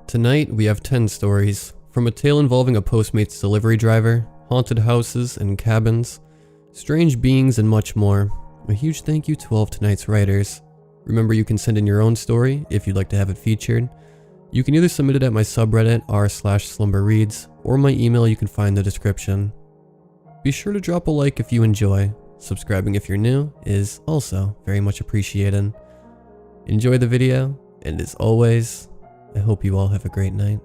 Tonight we have 10 stories, from a tale involving a Postmates delivery driver, haunted houses and cabins, strange beings and much more. A huge thank you to all of tonight's writers. Remember, you can send in your own story if you'd like to have it featured. You can either submit it at my subreddit r/slumberreads or my email you can find in the description. Be sure to drop a like if you enjoy. Subscribing if you're new is also very much appreciated. Enjoy the video, and as always, I hope you all have a great night.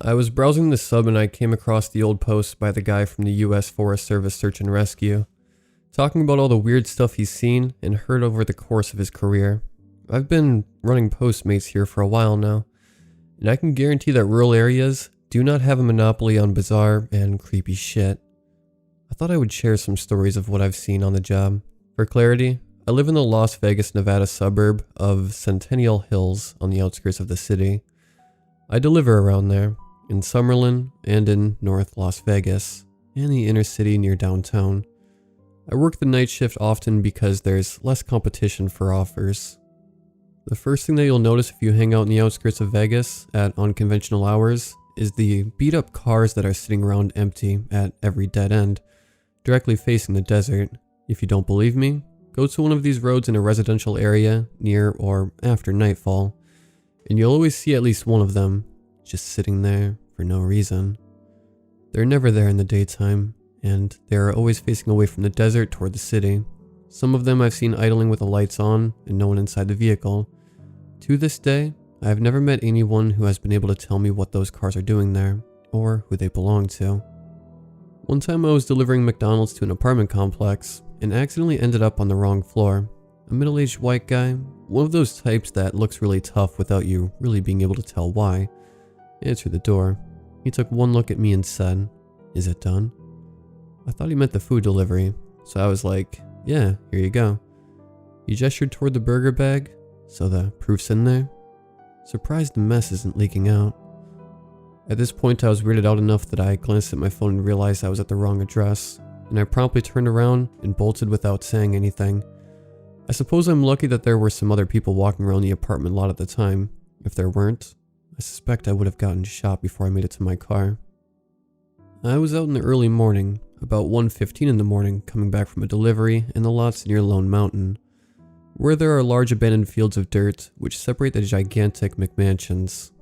I was browsing the sub and I came across the old post by the guy from the US Forest Service Search and Rescue, talking about all the weird stuff he's seen and heard over the course of his career. I've been running Postmates here for a while now, and I can guarantee that rural areas do not have a monopoly on bizarre and creepy shit. I thought I would share some stories of what I've seen on the job. For clarity, I live in the Las Vegas, Nevada suburb of Centennial Hills on the outskirts of the city. I deliver around there, in Summerlin and in North Las Vegas, and the inner city near downtown. I work the night shift often because there's less competition for offers. The first thing that you'll notice if you hang out in the outskirts of Vegas at unconventional hours is the beat up cars that are sitting around empty at every dead end, directly facing the desert. If you don't believe me, go to one of these roads in a residential area near or after nightfall, and you'll always see at least one of them just sitting there for no reason. They're never there in the daytime, and they are always facing away from the desert toward the city. Some of them I've seen idling with the lights on and no one inside the vehicle. To this day, I have never met anyone who has been able to tell me what those cars are doing there, or who they belong to. One time I was delivering McDonald's to an apartment complex, and accidentally ended up on the wrong floor. A middle-aged white guy, one of those types that looks really tough without you really being able to tell why, answered the door. He took one look at me and said, "Is it done?" I thought he meant the food delivery, so I was like, "Yeah, here you go." He gestured toward the burger bag, "So the proof's in there?" Surprised the mess isn't leaking out. At this point I was weirded out enough that I glanced at my phone and realized I was at the wrong address, and I promptly turned around and bolted without saying anything. I suppose I'm lucky that there were some other people walking around the apartment lot at the time. If there weren't, I suspect I would have gotten shot before I made it to my car. I was out in the early morning, about 1:15 in the morning, coming back from a delivery in the lots near Lone Mountain, where there are large abandoned fields of dirt which separate the gigantic McMansions.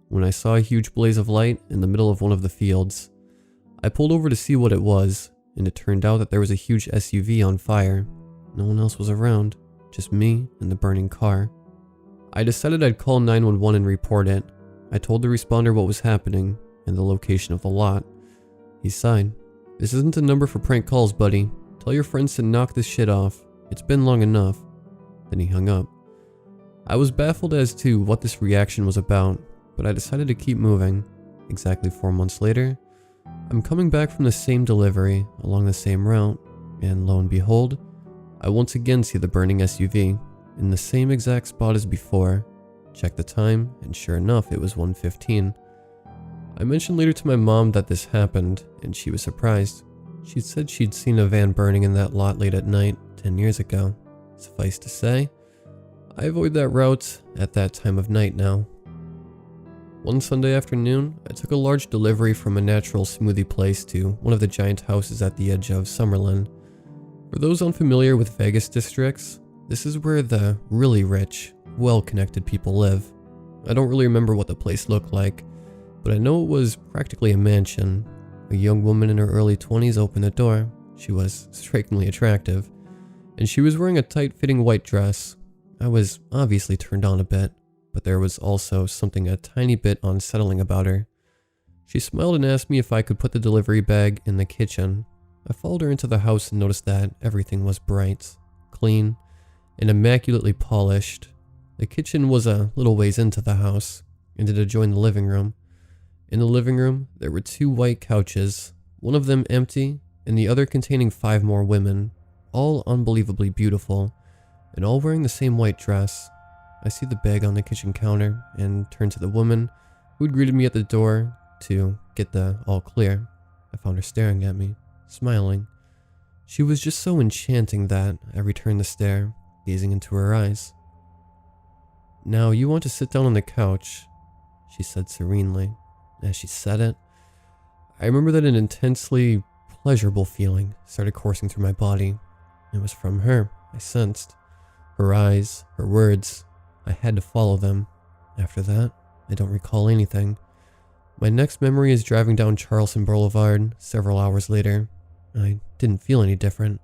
When I saw a huge blaze of light in the middle of one of the fields, I pulled over to see what it was, and it turned out that there was a huge SUV on fire. No one else was around, just me and the burning car. I decided I'd call 911 and report it. I told the responder what was happening and the location of the lot. He sighed. "This isn't a number for prank calls, buddy. Tell your friends to knock this shit off. It's been long enough." Then he hung up. I was baffled as to what this reaction was about, but I decided to keep moving. Exactly 4 months later, I'm coming back from the same delivery along the same route, and lo and behold, I once again see the burning SUV in the same exact spot as before. Check the time, and sure enough, it was 1:15. I mentioned later to my mom that this happened, and she was surprised. She said she'd seen a van burning in that lot late at night 10 years ago. Suffice to say, I avoid that route at that time of night now. One Sunday afternoon, I took a large delivery from a natural smoothie place to one of the giant houses at the edge of Summerlin. For those unfamiliar with Vegas districts, this is where the really rich, well-connected people live. I don't really remember what the place looked like, but I know it was practically a mansion. A young woman in her early 20s opened the door. She was strikingly attractive, and she was wearing a tight-fitting white dress. I was obviously turned on a bit, but there was also something a tiny bit unsettling about her. She smiled and asked me if I could put the delivery bag in the kitchen. I followed her into the house and noticed that everything was bright, clean, and immaculately polished. The kitchen was a little ways into the house, and it adjoined the living room. In the living room, there were 2 white couches, one of them empty, and the other containing 5 more women, all unbelievably beautiful, and all wearing the same white dress. I see the bag on the kitchen counter, and turn to the woman who had greeted me at the door to get the all clear. I found her staring at me, smiling. She was just so enchanting that I returned the stare. gazing into her eyes. "Now you want to sit down on the couch," she said serenely. As she said it, I remember that an intensely pleasurable feeling started coursing through my body. It was from her, I sensed. Her eyes, her words, I had to follow them. After that, I don't recall anything. My next memory is driving down Charleston Boulevard several hours later. I didn't feel any different,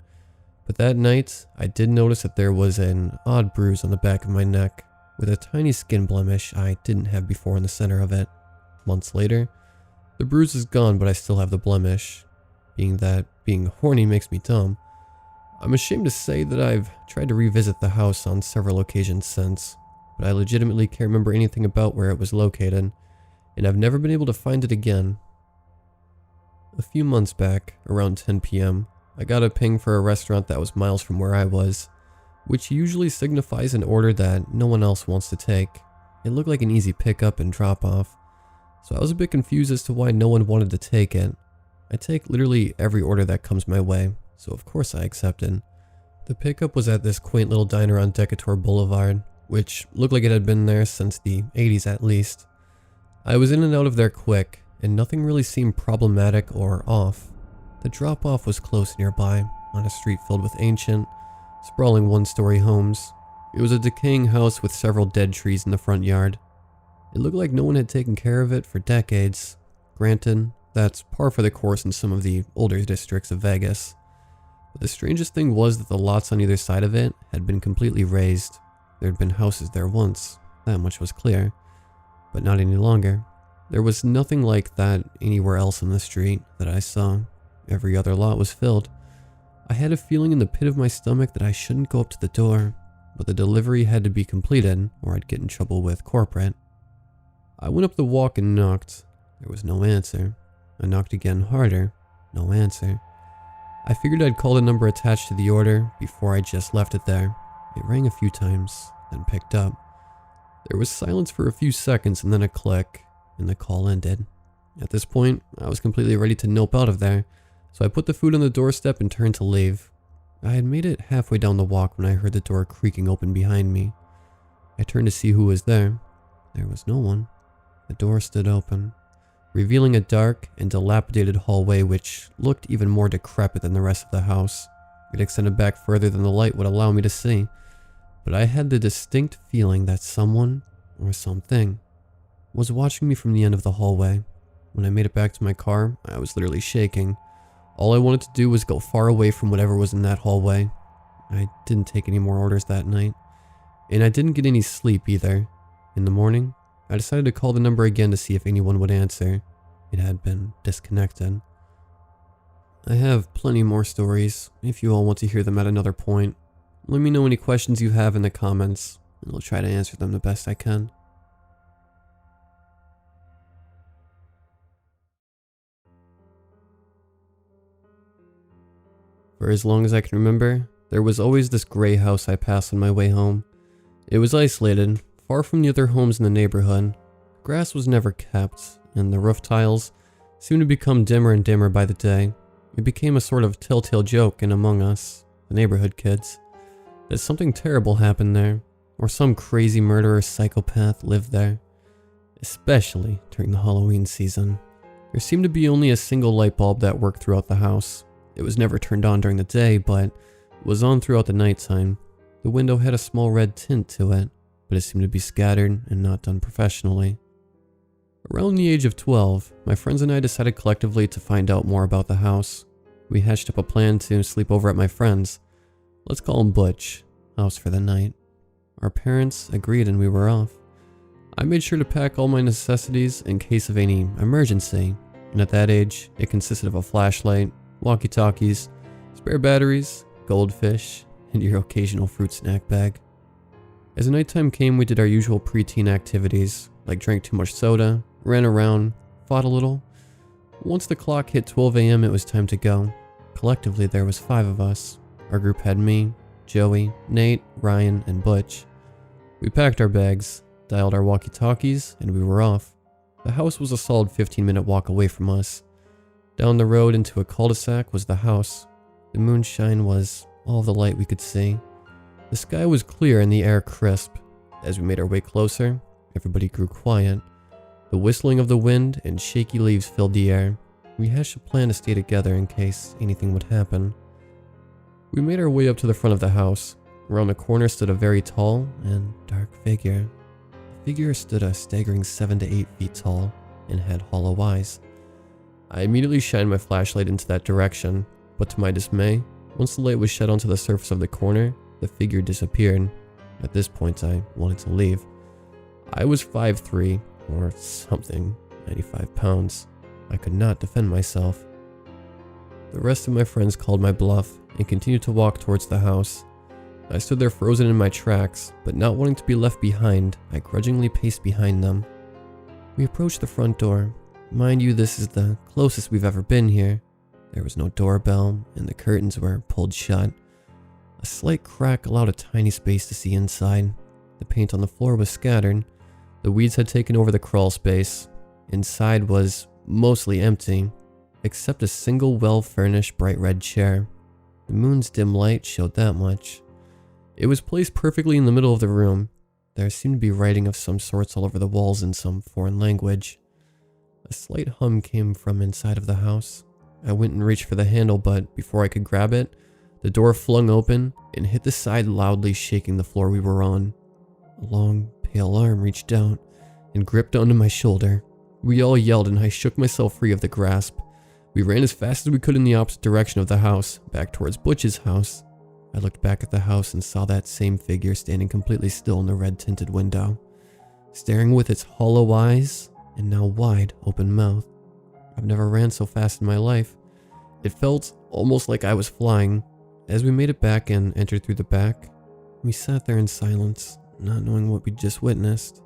but that night I did notice that there was an odd bruise on the back of my neck, with a tiny skin blemish I didn't have before in the center of it. Months later, the bruise is gone, but I still have the blemish. Being horny makes me dumb, I'm ashamed to say that I've tried to revisit the house on several occasions since, but I legitimately can't remember anything about where it was located, and I've never been able to find it again. A few months back, around 10 p.m., I got a ping for a restaurant that was miles from where I was, which usually signifies an order that no one else wants to take. It looked like an easy pickup and drop off, so I was a bit confused as to why no one wanted to take it. I take literally every order that comes my way, so of course I accepted. The pickup was at this quaint little diner on Decatur Boulevard, which looked like it had been there since the 80s at least. I was in and out of there quick, and nothing really seemed problematic or off. The drop-off was close nearby, on a street filled with ancient, sprawling one-story homes. It was a decaying house with several dead trees in the front yard. It looked like no one had taken care of it for decades. Granted, that's par for the course in some of the older districts of Vegas. But the strangest thing was that the lots on either side of it had been completely razed. There had been houses there once, that much was clear, but not any longer. There was nothing like that anywhere else on the street that I saw. Every other lot was filled. I had a feeling in the pit of my stomach that I shouldn't go up to the door, but the delivery had to be completed or I'd get in trouble with corporate. I went up the walk and knocked. There was no answer. I knocked again harder. No answer. I figured I'd call the number attached to the order before I just left it there. It rang a few times, then picked up. There was silence for a few seconds and then a click, and the call ended. At this point, I was completely ready to nope out of there, so I put the food on the doorstep and turned to leave. I had made it halfway down the walk when I heard the door creaking open behind me. I turned to see who was there. There was no one. The door stood open, revealing a dark and dilapidated hallway which looked even more decrepit than the rest of the house. It extended back further than the light would allow me to see, but I had the distinct feeling that someone, or something, was watching me from the end of the hallway. When I made it back to my car, I was literally shaking. All I wanted to do was go far away from whatever was in that hallway. I didn't take any more orders that night, and I didn't get any sleep either. In the morning, I decided to call the number again to see if anyone would answer. It had been disconnected. I have plenty more stories, if you all want to hear them at another point. Let me know any questions you have in the comments, and I'll try to answer them the best I can. For as long as I can remember, there was always this gray house I passed on my way home. It was isolated, far from the other homes in the neighborhood. Grass was never kept, and the roof tiles seemed to become dimmer and dimmer by the day. It became a sort of telltale joke in among us, the neighborhood kids, that something terrible happened there, or some crazy murderer psychopath lived there. Especially during the Halloween season. There seemed to be only a single light bulb that worked throughout the house. It was never turned on during the day, but was on throughout the nighttime. The window had a small red tint to it, but it seemed to be scattered and not done professionally. Around the age of 12, my friends and I decided collectively to find out more about the house. We hatched up a plan to sleep over at my friend's, let's call him Butch, house for the night. Our parents agreed and we were off. I made sure to pack all my necessities in case of any emergency, and at that age, it consisted of a flashlight, walkie-talkies, spare batteries, goldfish, and your occasional fruit snack bag. As the nighttime came, we did our usual preteen activities, like drank too much soda, ran around, fought a little. Once the clock hit 12 a.m., it was time to go. Collectively, there was 5 of us. Our group had me, Joey, Nate, Ryan, and Butch. We packed our bags, dialed our walkie-talkies, and we were off. The house was a solid 15-minute walk away from us. Down the road into a cul-de-sac was the house. The moonshine was all the light we could see. The sky was clear and the air crisp. As we made our way closer, everybody grew quiet. The whistling of the wind and shaky leaves filled the air. We hatched a plan to stay together in case anything would happen. We made our way up to the front of the house. Around the corner stood a very tall and dark figure. The figure stood a staggering 7 to 8 feet tall and had hollow eyes. I immediately shined my flashlight into that direction, but to my dismay, once the light was shed onto the surface of the corner, the figure disappeared. At this point, I wanted to leave. I was 5'3", or something, 95 pounds. I could not defend myself. The rest of my friends called my bluff and continued to walk towards the house. I stood there frozen in my tracks, but not wanting to be left behind, I grudgingly paced behind them. We approached the front door. Mind you, this is the closest we've ever been here. There was no doorbell, and the curtains were pulled shut. A slight crack allowed a tiny space to see inside. The paint on the floor was scattered. The weeds had taken over the crawl space. Inside was mostly empty, except a single well-furnished bright red chair. The moon's dim light showed that much. It was placed perfectly in the middle of the room. There seemed to be writing of some sorts all over the walls in some foreign language. A slight hum came from inside of the house. I went and reached for the handle, but before I could grab it, the door flung open and hit the side, loudly shaking the floor we were on. A long, pale arm reached out and gripped onto my shoulder. We all yelled and I shook myself free of the grasp. We ran as fast as we could in the opposite direction of the house, back towards Butch's house. I looked back at the house and saw that same figure standing completely still in the red-tinted window, staring with its hollow eyes and now wide open mouth. I've never ran so fast in my life. It felt almost like I was flying. As we made it back and entered through the back, we sat there in silence, not knowing what we'd just witnessed.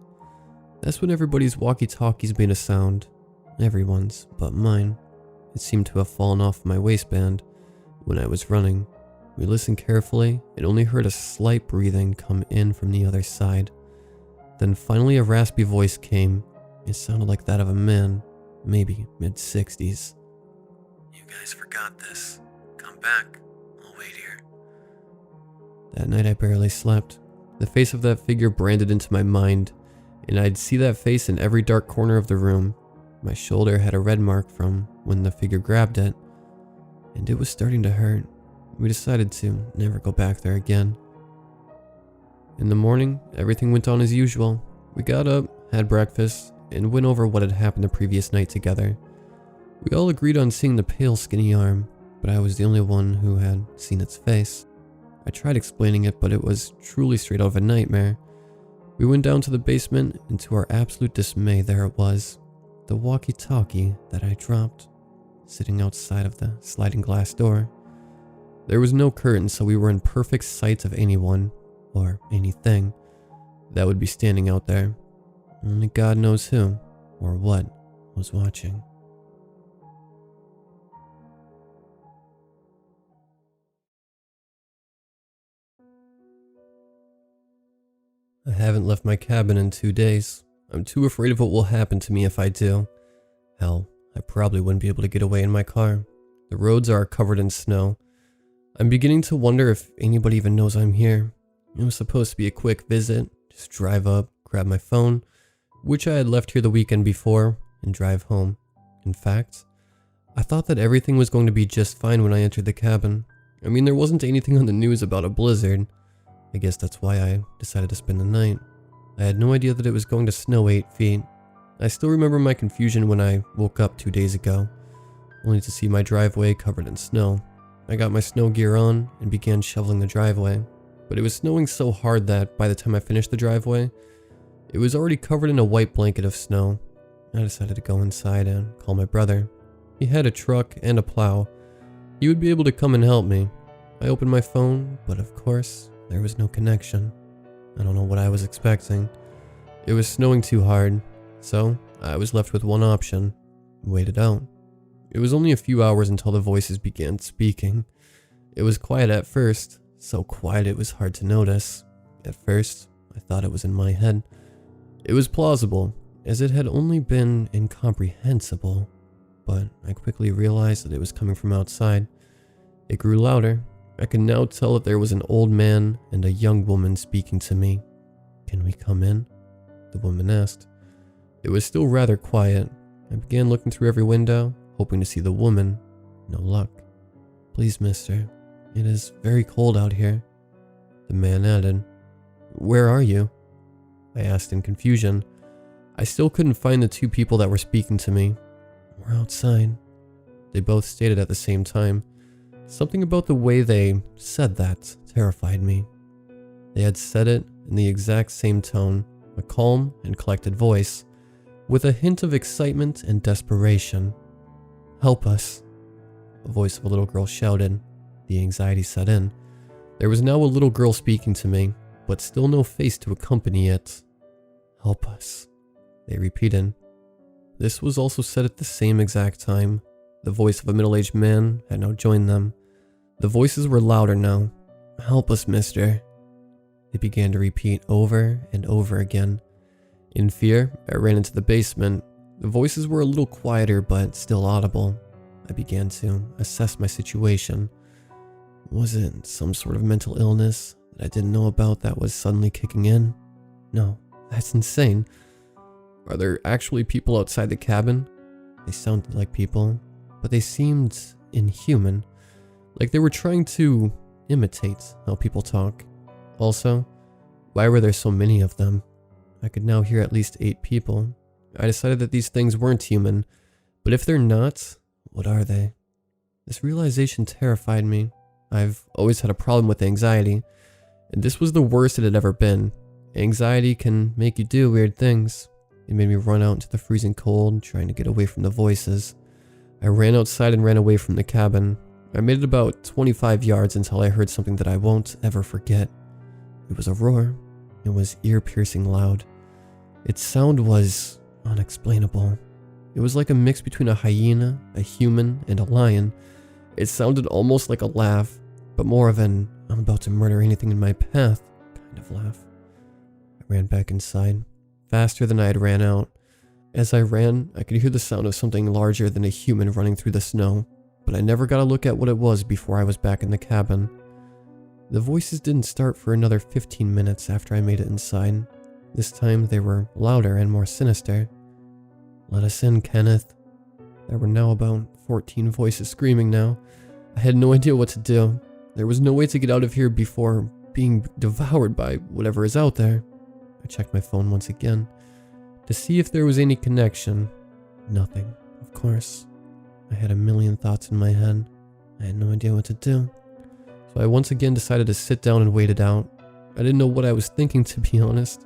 That's when everybody's walkie-talkies made a sound. Everyone's, but mine. It seemed to have fallen off my waistband when I was running. We listened carefully and only heard a slight breathing come in from the other side. Then finally a raspy voice came. It sounded like that of a man, maybe mid-60s. "You guys forgot this. Come back. I'll wait here." That night I barely slept. The face of that figure branded into my mind, and I'd see that face in every dark corner of the room. My shoulder had a red mark from when the figure grabbed it, and it was starting to hurt. We decided to never go back there again. In the morning, everything went on as usual. We got up, had breakfast, and went over what had happened the previous night together. We all agreed on seeing the pale, skinny arm, but I was the only one who had seen its face. I tried explaining it, but it was truly straight out of a nightmare. We went down to the basement, and to our absolute dismay, there it was. The walkie-talkie that I dropped, sitting outside of the sliding glass door. There was no curtain, so we were in perfect sight of anyone, or anything, that would be standing out there. Only God knows who, or what, was watching. I haven't left my cabin in 2 days. I'm too afraid of what will happen to me if I do. Hell, I probably wouldn't be able to get away in my car. The roads are covered in snow. I'm beginning to wonder if anybody even knows I'm here. It was supposed to be a quick visit, just drive up, grab my phone, which I had left here the weekend before, and drive home. In fact, I thought that everything was going to be just fine when I entered the cabin. I mean, there wasn't anything on the news about a blizzard. I guess that's why I decided to spend the night. I had no idea that it was going to snow 8 feet. I still remember my confusion when I woke up 2 days ago, only to see my driveway covered in snow. I got my snow gear on and began shoveling the driveway, but it was snowing so hard that by the time I finished the driveway, it was already covered in a white blanket of snow. I decided to go inside and call my brother. He had a truck and a plow. He would be able to come and help me. I opened my phone, but of course, there was no connection. I don't know what I was expecting. It was snowing too hard, so I was left with one option: wait it out. It was only a few hours until the voices began speaking. It was quiet at first, so quiet it was hard to notice. At first, I thought it was in my head. It was plausible, as it had only been incomprehensible, but I quickly realized that it was coming from outside. It grew louder. I could now tell that there was an old man and a young woman speaking to me. "Can we come in?" the woman asked. It was still rather quiet. I began looking through every window, hoping to see the woman. No luck. "Please, mister, it is very cold out here." The man added. "Where are you?" I asked in confusion. I still couldn't find the two people that were speaking to me. "We're outside," they both stated at the same time. Something about the way they said that terrified me. They had said it in the exact same tone, a calm and collected voice, with a hint of excitement and desperation. "Help us," the voice of a little girl shouted. The anxiety set in. There was now a little girl speaking to me, but still no face to accompany it. "Help us," they repeated. This was also said at the same exact time. The voice of a middle-aged man had now joined them. The voices were louder now. "Help us, mister," they began to repeat over and over again. In fear, I ran into the basement. The voices were a little quieter but still audible. I began to assess my situation. Was it some sort of mental illness that I didn't know about that was suddenly kicking in? No, that's insane. Are there actually people outside the cabin? They sounded like people, but they seemed inhuman, like they were trying to imitate how people talk. Also, why were there so many of them? I could now hear at least 8 people. I decided that these things weren't human, but if they're not, what are they? This realization terrified me. I've always had a problem with anxiety, and this was the worst it had ever been. Anxiety can make you do weird things. It made me run out into the freezing cold, trying to get away from the voices. I ran outside and ran away from the cabin. I made it about 25 yards until I heard something that I won't ever forget. It was a roar. It was ear-piercing loud. Its sound was unexplainable. It was like a mix between a hyena, a human, and a lion. It sounded almost like a laugh, but more of an "I'm about to murder anything in my path" kind of laugh. I ran back inside, faster than I had ran out. As I ran, I could hear the sound of something larger than a human running through the snow, but I never got a look at what it was before I was back in the cabin. The voices didn't start for another 15 minutes after I made it inside. This time they were louder and more sinister. "Let us in, Kenneth." There were now about 14 voices screaming now. I had no idea what to do. There was no way to get out of here before being devoured by whatever is out there. I checked my phone once again to see if there was any connection. Nothing, of course. I had a million thoughts in my head. I had no idea what to do. So I once again decided to sit down and wait it out. I didn't know what I was thinking, to be honest.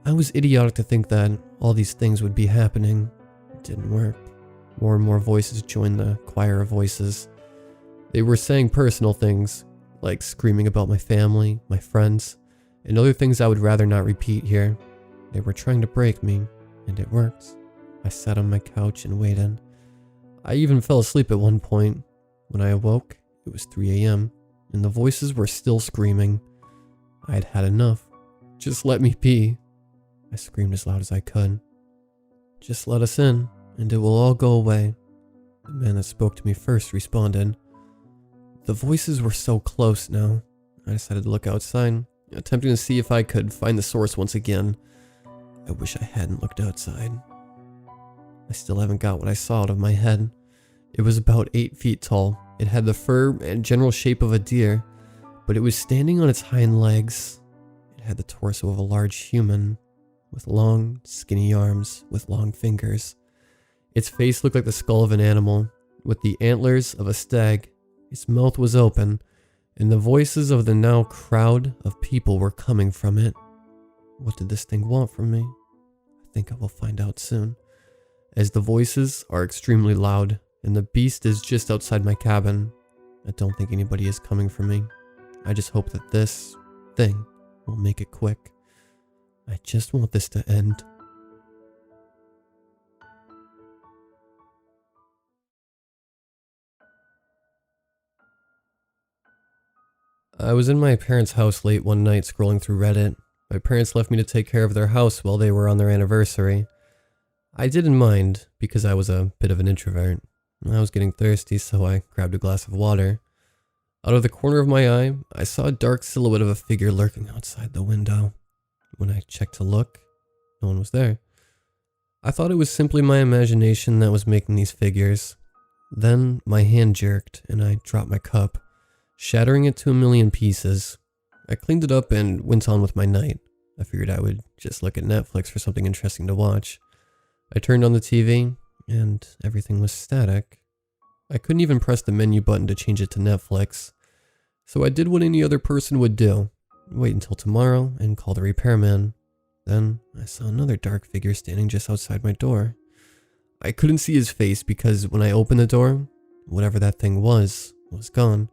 I was idiotic to think that all these things would be happening. It didn't work. More and more voices joined the choir of voices. They were saying personal things, like screaming about my family, my friends, and other things I would rather not repeat here. They were trying to break me, and it worked. I sat on my couch and waited. I even fell asleep at one point. When I awoke, it was 3 a.m., and the voices were still screaming. I had had enough. "Just let me be." I screamed as loud as I could. "Just let us in, and it will all go away." The man that spoke to me first responded. The voices were so close now. I decided to look outside, attempting to see if I could find the source once again. I wish I hadn't looked outside. I still haven't got what I saw out of my head. It was about 8 feet tall. It had the fur and general shape of a deer, but it was standing on its hind legs. It had the torso of a large human, with long, skinny arms with long fingers. Its face looked like the skull of an animal, with the antlers of a stag. Its mouth was open, and the voices of the now crowd of people were coming from it. What did this thing want from me? I think I will find out soon, as the voices are extremely loud, and the beast is just outside my cabin. I don't think anybody is coming for me. I just hope that this thing will make it quick. I just want this to end. I was in my parents' house late one night scrolling through Reddit. My parents left me to take care of their house while they were on their anniversary. I didn't mind because I was a bit of an introvert. I was getting thirsty, so I grabbed a glass of water. Out of the corner of my eye, I saw a dark silhouette of a figure lurking outside the window. When I checked to look, no one was there. I thought it was simply my imagination that was making these figures. Then my hand jerked and I dropped my cup, shattering it to a million pieces. I cleaned it up and went on with my night. I figured I would just look at Netflix for something interesting to watch. I turned on the TV and everything was static. I couldn't even press the menu button to change it to Netflix. So I did what any other person would do. Wait until tomorrow and call the repairman. Then I saw another dark figure standing just outside my door. I couldn't see his face because when I opened the door, whatever that thing was gone.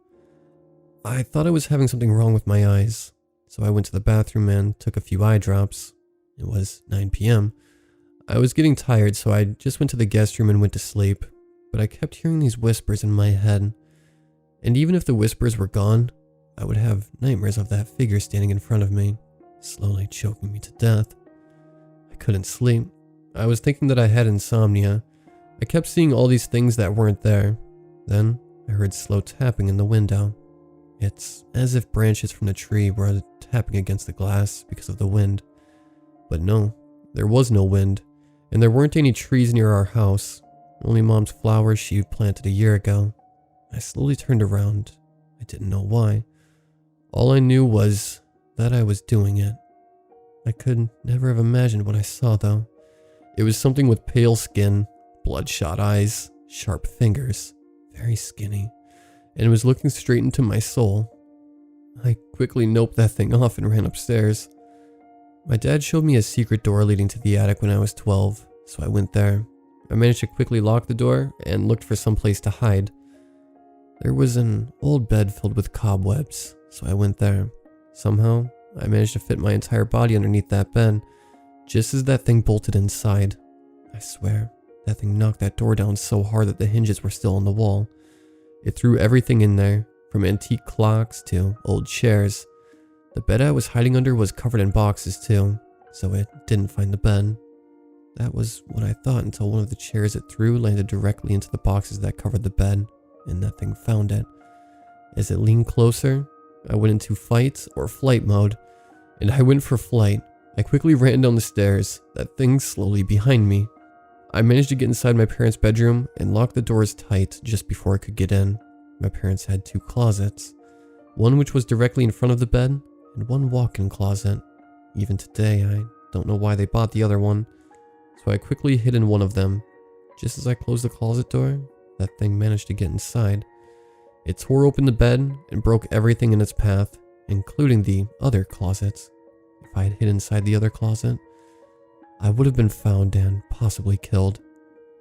I thought I was having something wrong with my eyes, so I went to the bathroom and took a few eye drops. It was 9 p.m. I was getting tired, so I just went to the guest room and went to sleep, but I kept hearing these whispers in my head. And even if the whispers were gone, I would have nightmares of that figure standing in front of me, slowly choking me to death. I couldn't sleep. I was thinking that I had insomnia. I kept seeing all these things that weren't there. Then I heard slow tapping in the window. It's as if branches from the tree were tapping against the glass because of the wind. But no, there was no wind, and there weren't any trees near our house. Only Mom's flowers she planted a year ago. I slowly turned around. I didn't know why. All I knew was that I was doing it. I could never have imagined what I saw though. It was something with pale skin, bloodshot eyes, sharp fingers, very skinny, and it was looking straight into my soul. I quickly noped that thing off and ran upstairs. My dad showed me a secret door leading to the attic when I was 12, so I went there. I managed to quickly lock the door and looked for some place to hide. There was an old bed filled with cobwebs, so I went there. Somehow, I managed to fit my entire body underneath that bed, just as that thing bolted inside. I swear, that thing knocked that door down so hard that the hinges were still on the wall. It threw everything in there, from antique clocks to old chairs. The bed I was hiding under was covered in boxes too, so it didn't find the bed. That was what I thought until one of the chairs it threw landed directly into the boxes that covered the bed, and that thing found it. As it leaned closer, I went into fight or flight mode, and I went for flight. I quickly ran down the stairs, that thing slowly behind me. I managed to get inside my parents' bedroom and lock the doors tight just before I could get in. My parents had 2 closets, one which was directly in front of the bed, and one walk-in closet. Even today, I don't know why they bought the other one, so I quickly hid in one of them. Just as I closed the closet door, that thing managed to get inside. It tore open the bed and broke everything in its path, including the other closets. If I had hid inside the other closet, I would have been found and possibly killed.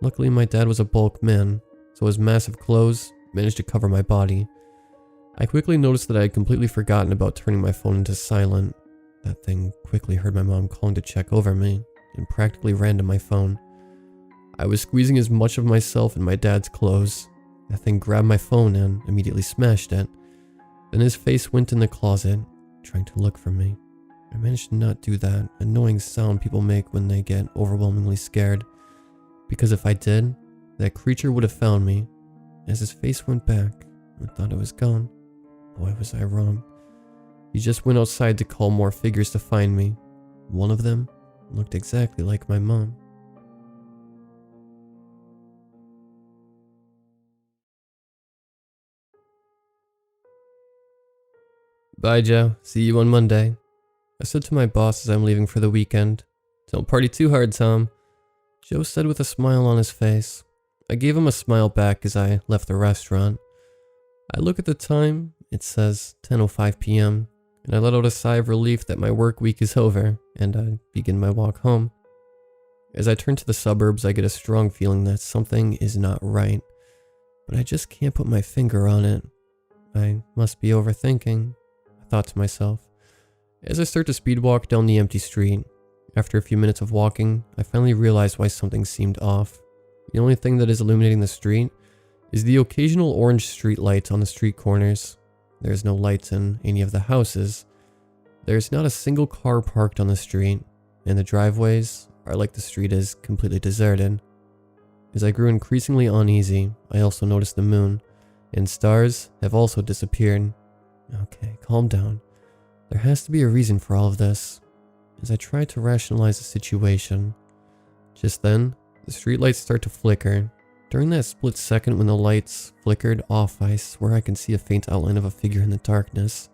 Luckily, my dad was a bulk man, so his massive clothes managed to cover my body. I quickly noticed that I had completely forgotten about turning my phone into silent. That thing quickly heard my mom calling to check over me and practically ran to my phone. I was squeezing as much of myself in my dad's clothes. That thing grabbed my phone and immediately smashed it. Then his face went in the closet, trying to look for me. I managed to not do that annoying sound people make when they get overwhelmingly scared, because if I did, that creature would have found me. As his face went back, I thought it was gone. Boy, was I wrong. He just went outside to call more figures to find me. One of them looked exactly like my mom. Bye, Joe. See you on Monday. I said to my boss as I'm leaving for the weekend. Don't party too hard, Tom. Joe said with a smile on his face. I gave him a smile back as I left the restaurant. I look at the time. It says 10:05 p.m. and I let out a sigh of relief that my work week is over, and I begin my walk home. As I turn to the suburbs, I get a strong feeling that something is not right, but I just can't put my finger on it. I must be overthinking, I thought to myself. As I start to speed walk down the empty street, after a few minutes of walking, I finally realize why something seemed off. The only thing that is illuminating the street is the occasional orange street lights on the street corners. There's no lights in any of the houses. There's not a single car parked on the street, and the driveways are like the street is completely deserted. As I grew increasingly uneasy, I also noticed the moon. and stars have also disappeared. Okay, calm down. There has to be a reason for all of this. As I try to rationalize the situation, just then, the streetlights start to flicker. During that split second when the lights flickered off, I swear I can see a faint outline of a figure in the darkness,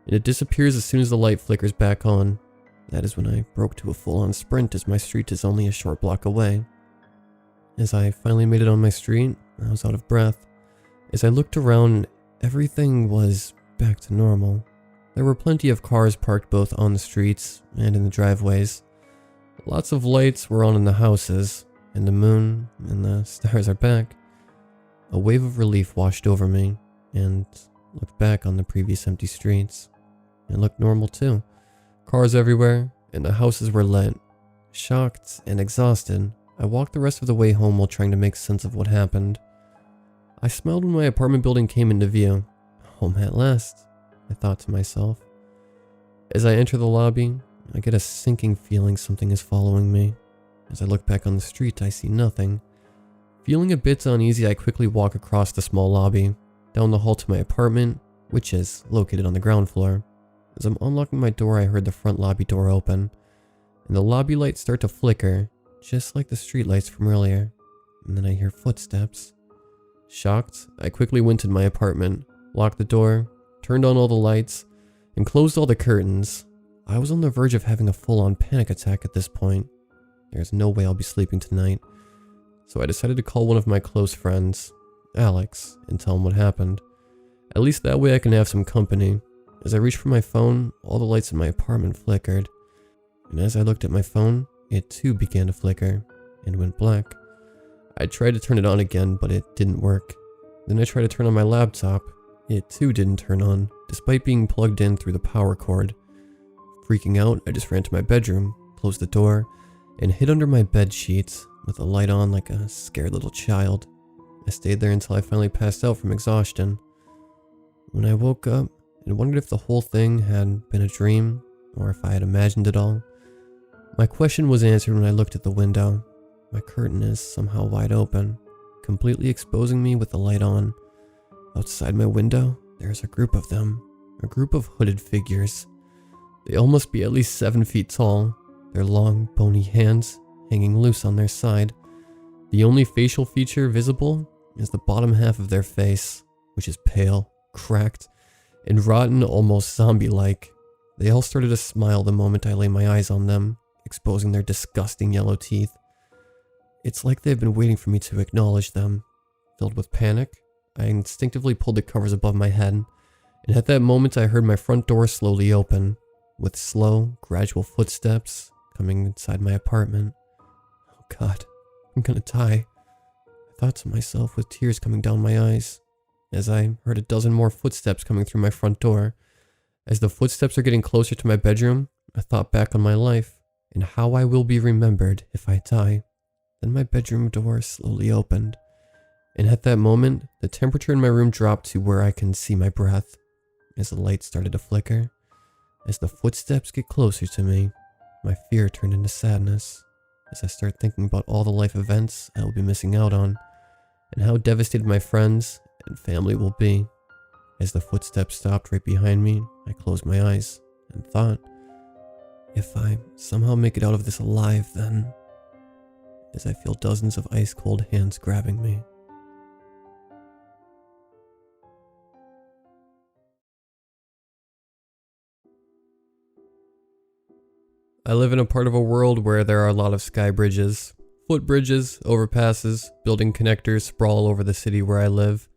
and it disappears as soon as the light flickers back on. That is when I broke to a full-on sprint, as my street is only a short block away. As I finally made it on my street, I was out of breath. As I looked around, everything was back to normal. There were plenty of cars parked both on the streets and in the driveways. Lots of lights were on in the houses, and the moon and the stars are back. A wave of relief washed over me, and looked back on the previous empty streets. It looked normal too. Cars everywhere, and the houses were lit. Shocked and exhausted, I walked the rest of the way home while trying to make sense of what happened. I smiled when my apartment building came into view. Home at last, I thought to myself. As I enter the lobby, I get a sinking feeling something is following me. As I look back on the street, I see nothing. Feeling a bit uneasy, I quickly walk across the small lobby, down the hall to my apartment, which is located on the ground floor. As I'm unlocking my door, I heard the front lobby door open, and the lobby lights start to flicker, just like the street lights from earlier. And then I hear footsteps. Shocked, I quickly went to my apartment, locked the door, turned on all the lights, and closed all the curtains. I was on the verge of having a full-on panic attack at this point. There's no way I'll be sleeping tonight. So I decided to call one of my close friends, Alex, and tell him what happened. At least that way I can have some company. As I reached for my phone, all the lights in my apartment flickered. And as I looked at my phone, it too began to flicker and went black. I tried to turn it on again, but it didn't work. Then I tried to turn on my laptop. It too didn't turn on, despite being plugged in through the power cord. Freaking out, I just ran to my bedroom, closed the door, and hid under my bed sheets with the light on like a scared little child. I stayed there until I finally passed out from exhaustion. When I woke up and wondered if the whole thing had been a dream or if I had imagined it all, my question was answered when I looked at the window. My curtain is somehow wide open, completely exposing me with the light on. Outside my window, there's a group of them, a group of hooded figures. They all must be at least 7 feet tall, their long, bony hands hanging loose on their side. The only facial feature visible is the bottom half of their face, which is pale, cracked, and rotten, almost zombie-like. They all started to smile the moment I lay my eyes on them, exposing their disgusting yellow teeth. It's like they've been waiting for me to acknowledge them. Filled with panic, I instinctively pulled the covers above my head, and at that moment I heard my front door slowly open, with slow, gradual footsteps coming inside my apartment. Oh God, I'm gonna die, I thought to myself with tears coming down my eyes, as I heard a dozen more footsteps coming through my front door. As the footsteps are getting closer to my bedroom, I thought back on my life, and how I will be remembered if I die. Then my bedroom door slowly opened, and at that moment, the temperature in my room dropped to where I can see my breath. As the light started to flicker, as the footsteps get closer to me, my fear turned into sadness, as I start thinking about all the life events I will be missing out on, and how devastated my friends and family will be. As the footsteps stopped right behind me, I closed my eyes and thought, if I somehow make it out of this alive, then... As I feel dozens of ice-cold hands grabbing me. I live in a part of a world where there are a lot of sky bridges, footbridges, overpasses, building connectors sprawl over the city where I live,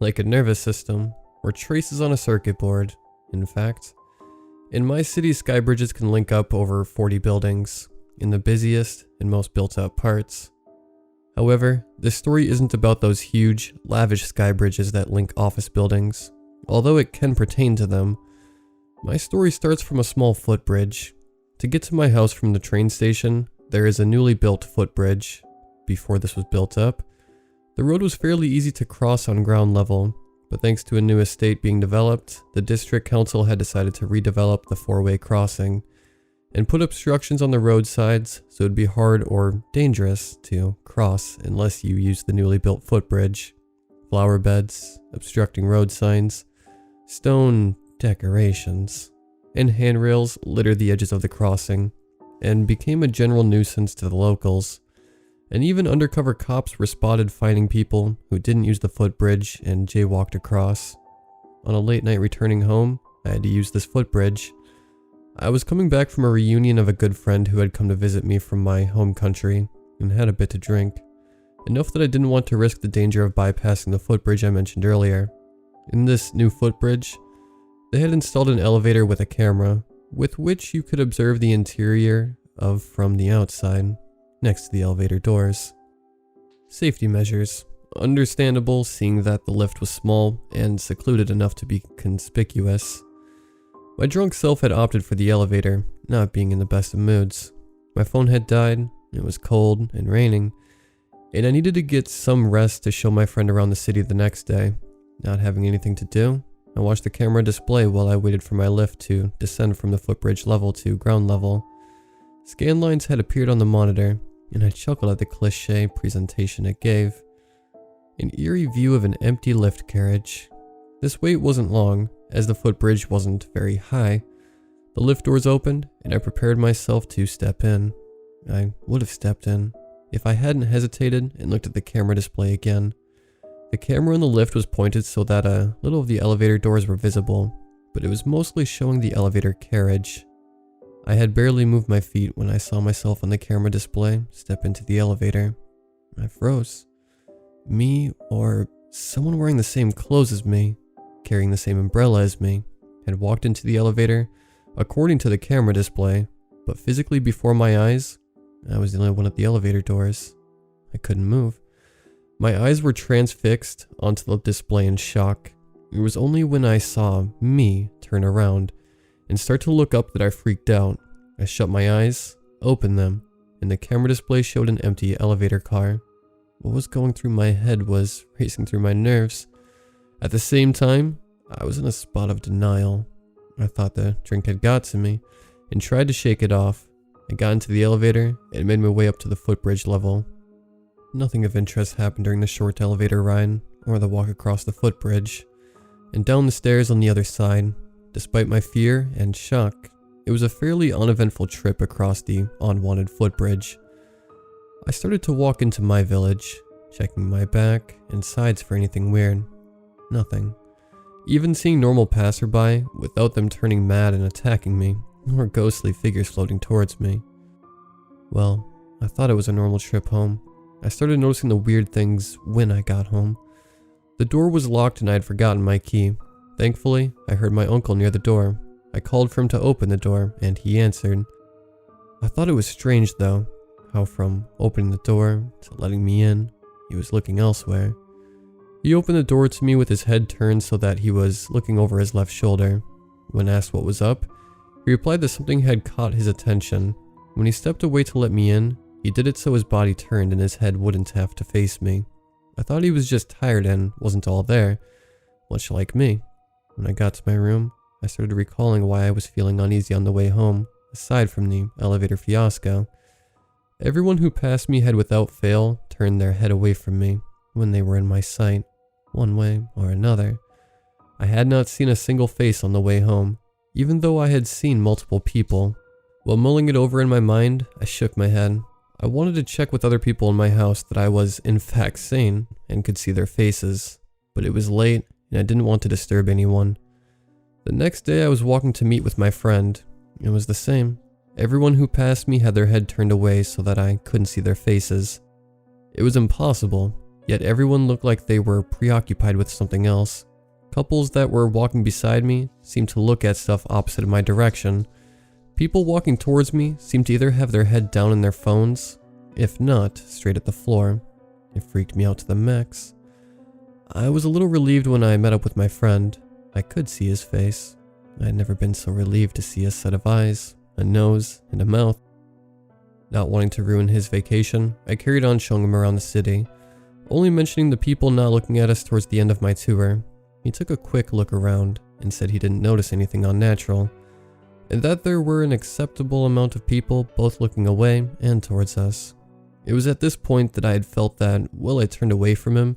like a nervous system, or traces on a circuit board. In fact, in my city, sky bridges can link up over 40 buildings, in the busiest and most built-up parts. However, this story isn't about those huge, lavish sky bridges that link office buildings, although it can pertain to them. My story starts from a small footbridge. To get to my house from the train station, there is a newly built footbridge. Before this was built up, the road was fairly easy to cross on ground level, but thanks to a new estate being developed, the district council had decided to redevelop the four-way crossing and put obstructions on the roadsides so it'd be hard or dangerous to cross unless you used the newly built footbridge. Flower beds, obstructing road signs, stone decorations, and handrails littered the edges of the crossing, and became a general nuisance to the locals. And even undercover cops were spotted finding people who didn't use the footbridge and jaywalked across. On a late night returning home, I had to use this footbridge. I was coming back from a reunion of a good friend who had come to visit me from my home country and had a bit to drink. Enough that I didn't want to risk the danger of bypassing the footbridge I mentioned earlier. In this new footbridge, they had installed an elevator with a camera, with which you could observe the interior of from the outside, next to the elevator doors. Safety measures. Understandable, seeing that the lift was small and secluded enough to be conspicuous. My drunk self had opted for the elevator, not being in the best of moods. My phone had died, it was cold and raining, and I needed to get some rest to show my friend around the city the next day. Not having anything to do, I watched the camera display while I waited for my lift to descend from the footbridge level to ground level. Scan lines had appeared on the monitor, and I chuckled at the cliché presentation it gave. An eerie view of an empty lift carriage. This wait wasn't long, as the footbridge wasn't very high. The lift doors opened, and I prepared myself to step in. I would have stepped in if I hadn't hesitated and looked at the camera display again. The camera in the lift was pointed so that a little of the elevator doors were visible, but it was mostly showing the elevator carriage. I had barely moved my feet when I saw myself on the camera display step into the elevator. I froze. Me, or someone wearing the same clothes as me, carrying the same umbrella as me, had walked into the elevator, according to the camera display, but physically before my eyes, I was the only one at the elevator doors. I couldn't move. My eyes were transfixed onto the display in shock. It was only when I saw me turn around and start to look up that I freaked out. I shut my eyes, opened them, and the camera display showed an empty elevator car. What was going through my head was racing through my nerves. At the same time, I was in a spot of denial. I thought the drink had got to me and tried to shake it off. I got into the elevator and made my way up to the footbridge level. Nothing of interest happened during the short elevator ride or the walk across the footbridge and down the stairs on the other side. Despite my fear and shock, it was a fairly uneventful trip across the unwanted footbridge. I started to walk into my village, checking my back and sides for anything weird. Nothing. Even seeing normal passerby without them turning mad and attacking me, or ghostly figures floating towards me. Well, I thought it was a normal trip home. I started noticing the weird things when I got home. The door was locked and I had forgotten my key. Thankfully, I heard my uncle near the door. I called for him to open the door, and he answered. I thought it was strange though, how from opening the door to letting me in, he was looking elsewhere. He opened the door to me with his head turned so that he was looking over his left shoulder. When asked what was up, he replied that something had caught his attention. When he stepped away to let me in, he did it so his body turned and his head wouldn't have to face me. I thought he was just tired and wasn't all there, much like me. When I got to my room, I started recalling why I was feeling uneasy on the way home, aside from the elevator fiasco. Everyone who passed me had without fail turned their head away from me when they were in my sight, one way or another. I had not seen a single face on the way home, even though I had seen multiple people. While mulling it over in my mind, I shook my head. I wanted to check with other people in my house that I was in fact sane and could see their faces, but it was late and I didn't want to disturb anyone. The next day I was walking to meet with my friend. It was the same. Everyone who passed me had their head turned away so that I couldn't see their faces. It was impossible, yet everyone looked like they were preoccupied with something else. Couples that were walking beside me seemed to look at stuff opposite of my direction. People walking towards me seemed to either have their head down in their phones, if not, straight at the floor. It freaked me out to the max. I was a little relieved when I met up with my friend. I could see his face. I had never been so relieved to see a set of eyes, a nose, and a mouth. Not wanting to ruin his vacation, I carried on showing him around the city, only mentioning the people not looking at us towards the end of my tour. He took a quick look around and said he didn't notice anything unnatural, and that there were an acceptable amount of people both looking away and towards us. It was at this point that I had felt that while I turned away from him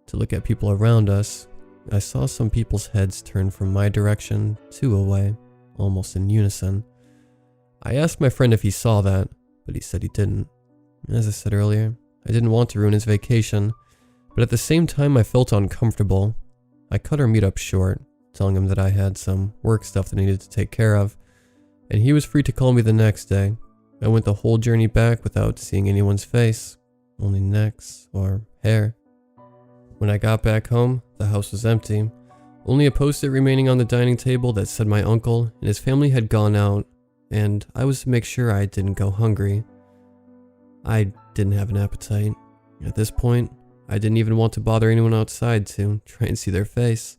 to look at people around us, I saw some people's heads turn from my direction to away, almost in unison. I asked my friend if he saw that, but he said he didn't. As I said earlier, I didn't want to ruin his vacation, but at the same time I felt uncomfortable. I cut our meetup short, telling him that I had some work stuff that I needed to take care of, and he was free to call me the next day. I went the whole journey back without seeing anyone's face, only necks or hair. When I got back home, the house was empty. Only a post-it remaining on the dining table that said my uncle and his family had gone out, and I was to make sure I didn't go hungry. I didn't have an appetite. At this point, I didn't even want to bother anyone outside to try and see their face.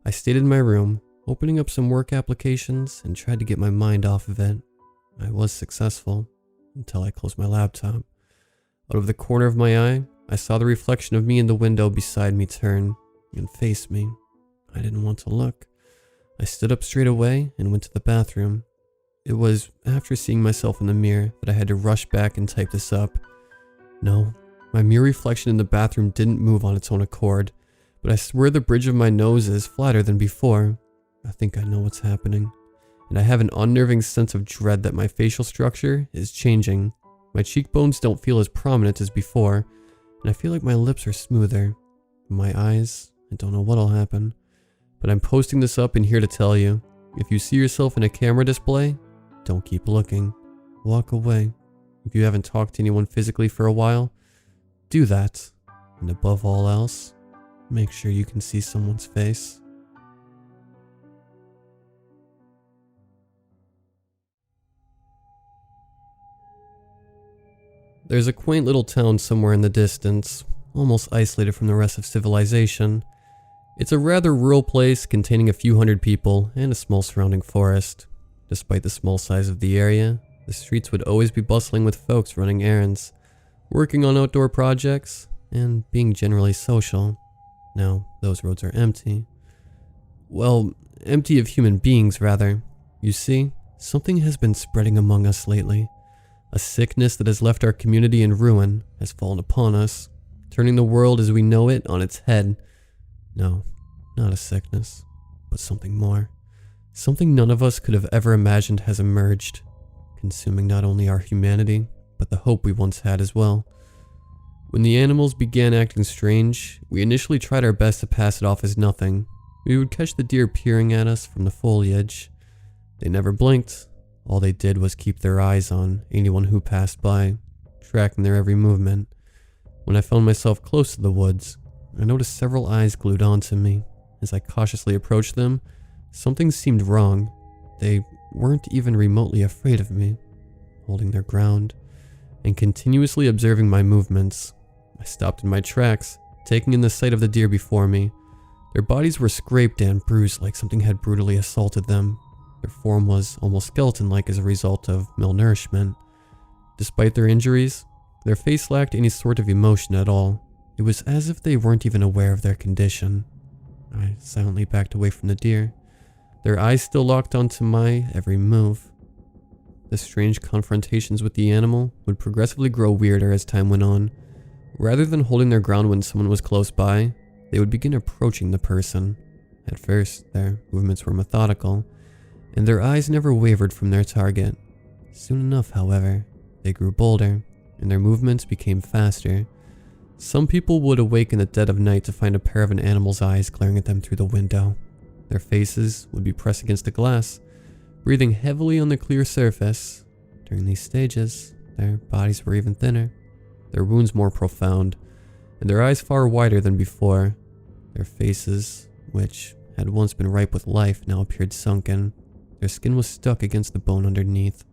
I stayed in my room, opening up some work applications and tried to get my mind off of it. I was successful, until I closed my laptop. Out of the corner of my eye, I saw the reflection of me in the window beside me turn and face me. I didn't want to look. I stood up straight away and went to the bathroom. It was after seeing myself in the mirror that I had to rush back and type this up. No, my mirror reflection in the bathroom didn't move on its own accord, but I swear the bridge of my nose is flatter than before. I think I know what's happening, and I have an unnerving sense of dread that my facial structure is changing. My cheekbones don't feel as prominent as before, and I feel like my lips are smoother. My eyes, I don't know what'll happen, but I'm posting this up and here to tell you, if you see yourself in a camera display, don't keep looking. Walk away. If you haven't talked to anyone physically for a while, do that. And above all else, make sure you can see someone's face. There's a quaint little town somewhere in the distance, almost isolated from the rest of civilization. It's a rather rural place containing a few hundred people and a small surrounding forest. Despite the small size of the area, the streets would always be bustling with folks running errands, working on outdoor projects, and being generally social. Now, those roads are empty. Well, empty of human beings, rather. You see, something has been spreading among us lately. A sickness that has left our community in ruin has fallen upon us, turning the world as we know it on its head. No, not a sickness, but something more. Something none of us could have ever imagined has emerged, consuming not only our humanity, but the hope we once had as well. When the animals began acting strange, we initially tried our best to pass it off as nothing. We would catch the deer peering at us from the foliage. They never blinked. All they did was keep their eyes on anyone who passed by, tracking their every movement. When I found myself close to the woods, I noticed several eyes glued onto me. As I cautiously approached them, something seemed wrong. They weren't even remotely afraid of me, holding their ground and continuously observing my movements. I stopped in my tracks, taking in the sight of the deer before me. Their bodies were scraped and bruised like something had brutally assaulted them. Their form was almost skeleton-like as a result of malnourishment. Despite their injuries, their face lacked any sort of emotion at all. It was as if they weren't even aware of their condition. I silently backed away from the deer, their eyes still locked onto my every move. The strange confrontations with the animal would progressively grow weirder as time went on. Rather than holding their ground when someone was close by, they would begin approaching the person. At first, their movements were methodical, and their eyes never wavered from their target. Soon enough, however, they grew bolder, and their movements became faster. Some people would awake in the dead of night to find a pair of an animal's eyes glaring at them through the window. Their faces would be pressed against the glass, breathing heavily on the clear surface. During these stages, their bodies were even thinner, their wounds more profound, and their eyes far wider than before. Their faces, which had once been ripe with life, now appeared sunken. Their skin was stuck against the bone underneath.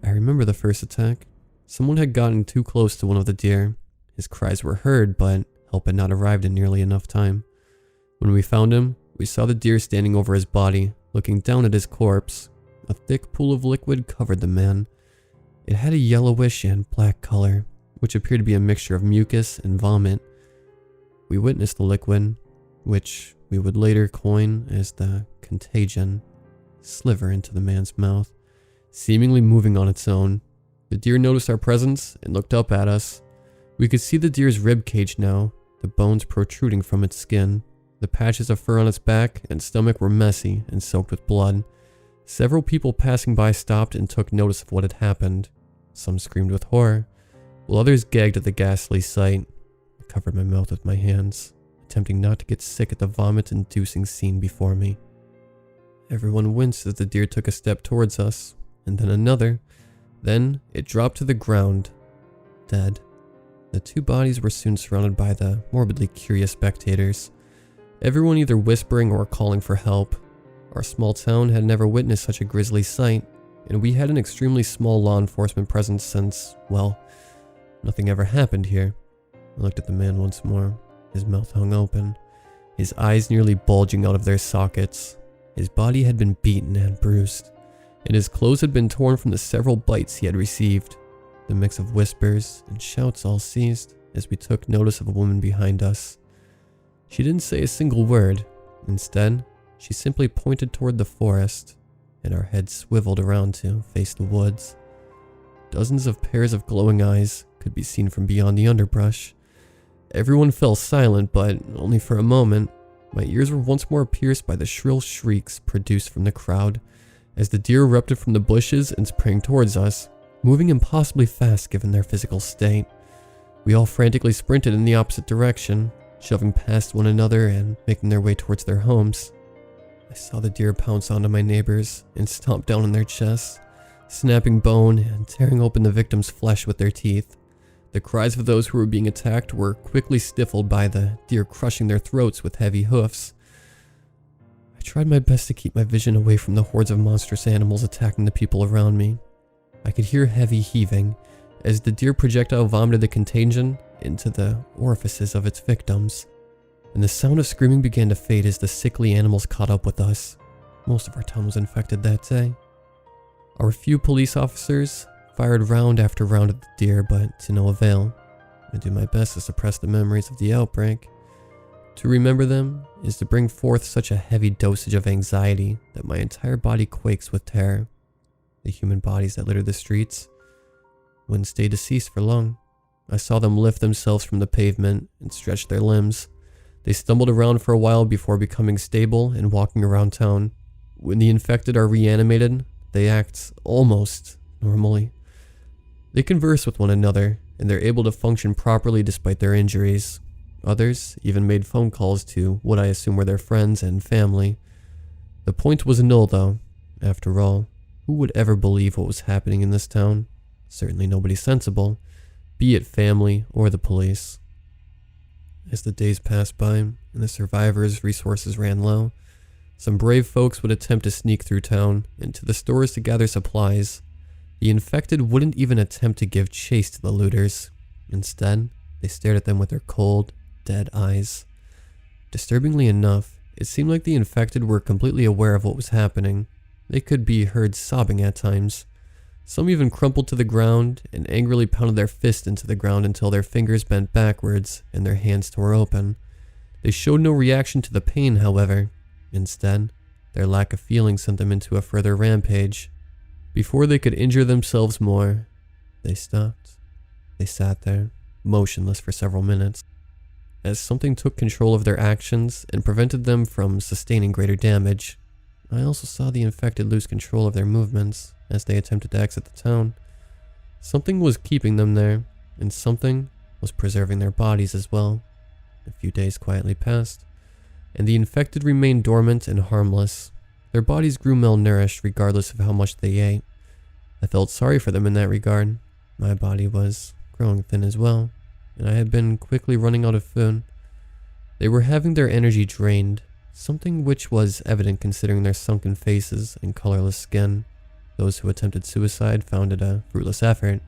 I remember the first attack. Someone had gotten too close to one of the deer. His cries were heard, but help had not arrived in nearly enough time. When we found him, we saw the deer standing over his body, looking down at his corpse. A thick pool of liquid covered the man. It had a yellowish and black color, which appeared to be a mixture of mucus and vomit. We witnessed the liquid, which we would later coin as the contagion, sliver into the man's mouth, seemingly moving on its own. The deer noticed our presence and looked up at us. We could see the deer's rib cage now, the bones protruding from its skin. The patches of fur on its back and stomach were messy and soaked with blood. Several people passing by stopped and took notice of what had happened. Some screamed with horror, while others gagged at the ghastly sight. I covered my mouth with my hands, attempting not to get sick at the vomit-inducing scene before me. Everyone winced as the deer took a step towards us, and then another. Then it dropped to the ground, dead. The two bodies were soon surrounded by the morbidly curious spectators, everyone either whispering or calling for help. Our small town had never witnessed such a grisly sight, and we had an extremely small law enforcement presence since, well, nothing ever happened here. I looked at the man once more, his mouth hung open, his eyes nearly bulging out of their sockets. His body had been beaten and bruised, and his clothes had been torn from the several bites he had received. The mix of whispers and shouts all ceased as we took notice of a woman behind us. She didn't say a single word. Instead, she simply pointed toward the forest, and our heads swiveled around to face the woods. Dozens of pairs of glowing eyes could be seen from beyond the underbrush. Everyone fell silent, but only for a moment. My ears were once more pierced by the shrill shrieks produced from the crowd as the deer erupted from the bushes and sprang towards us, moving impossibly fast given their physical state. We all frantically sprinted in the opposite direction, shoving past one another and making their way towards their homes. I saw the deer pounce onto my neighbors and stomp down on their chests, snapping bone and tearing open the victim's flesh with their teeth. The cries of those who were being attacked were quickly stifled by the deer crushing their throats with heavy hoofs. I tried my best to keep my vision away from the hordes of monstrous animals attacking the people around me. I could hear heavy heaving as the deer projectile vomited the contagion into the orifices of its victims, and the sound of screaming began to fade as the sickly animals caught up with us. Most of our town was infected that day. Our few police officers fired round after round at the deer, but to no avail. I do my best to suppress the memories of the outbreak. To remember them is to bring forth such a heavy dosage of anxiety that my entire body quakes with terror. The human bodies that littered the streets wouldn't stay deceased for long. I saw them lift themselves from the pavement and stretch their limbs. They stumbled around for a while before becoming stable and walking around town. When the infected are reanimated, they act almost normally. They converse with one another, and they're able to function properly despite their injuries. Others even made phone calls to what I assume were their friends and family. The point was null, though. After all, who would ever believe what was happening in this town? Certainly nobody sensible, be it family or the police. As the days passed by and the survivors' resources ran low, some brave folks would attempt to sneak through town and to the stores to gather supplies. The infected wouldn't even attempt to give chase to the looters. Instead, they stared at them with their cold, dead eyes. Disturbingly enough, it seemed like the infected were completely aware of what was happening. They could be heard sobbing at times. Some even crumpled to the ground and angrily pounded their fists into the ground until their fingers bent backwards and their hands tore open. They showed no reaction to the pain, however. Instead, their lack of feeling sent them into a further rampage. Before they could injure themselves more, they stopped. They sat there, motionless for several minutes, as something took control of their actions and prevented them from sustaining greater damage. I also saw the infected lose control of their movements as they attempted to exit the town. Something was keeping them there, and something was preserving their bodies as well. A few days quietly passed, and the infected remained dormant and harmless. Their bodies grew malnourished regardless of how much they ate. I felt sorry for them in that regard. My body was growing thin as well, and I had been quickly running out of food. They were having their energy drained, something which was evident considering their sunken faces and colorless skin. Those who attempted suicide found it a fruitless effort.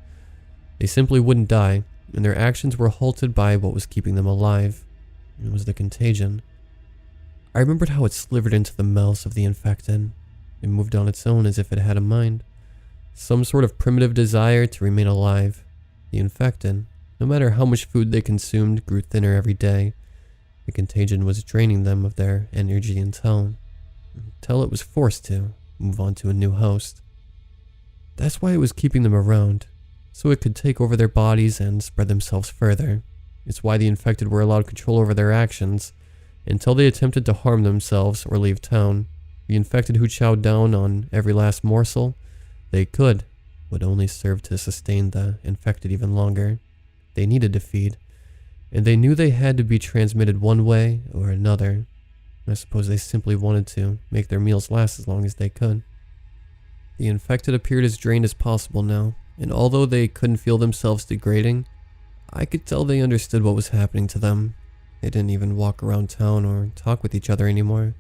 They simply wouldn't die, and their actions were halted by what was keeping them alive. It was the contagion. I remembered how it slivered into the mouths of the infected. It moved on its own as if it had a mind. Some sort of primitive desire to remain alive. The infected, no matter how much food they consumed, grew thinner every day. The contagion was draining them of their energy until it was forced to move on to a new host. That's why it was keeping them around, so it could take over their bodies and spread themselves further. It's why the infected were allowed control over their actions. until they attempted to harm themselves or leave town. The infected who chowed down on every last morsel they could would only serve to sustain the infected even longer. They needed to feed, and they knew they had to be transmitted one way or another. I suppose they simply wanted to make their meals last as long as they could. The infected appeared as drained as possible now, and although they couldn't feel themselves degrading, I could tell they understood what was happening to them. They didn't even walk around town or talk with each other anymore.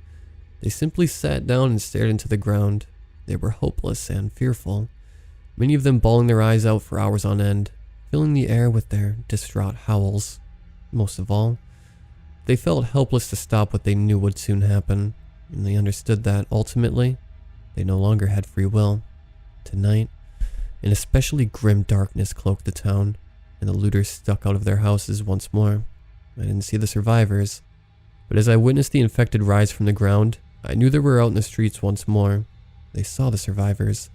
They simply sat down and stared into the ground. They were hopeless and fearful, many of them bawling their eyes out for hours on end, filling the air with their distraught howls. Most of all, they felt helpless to stop what they knew would soon happen, and they understood that, ultimately, they no longer had free will. Tonight, an especially grim darkness cloaked the town, and the looters stuck out of their houses once more. I didn't see the survivors, but as I witnessed the infected rise from the ground, I knew they were out in the streets once more. They saw the survivors,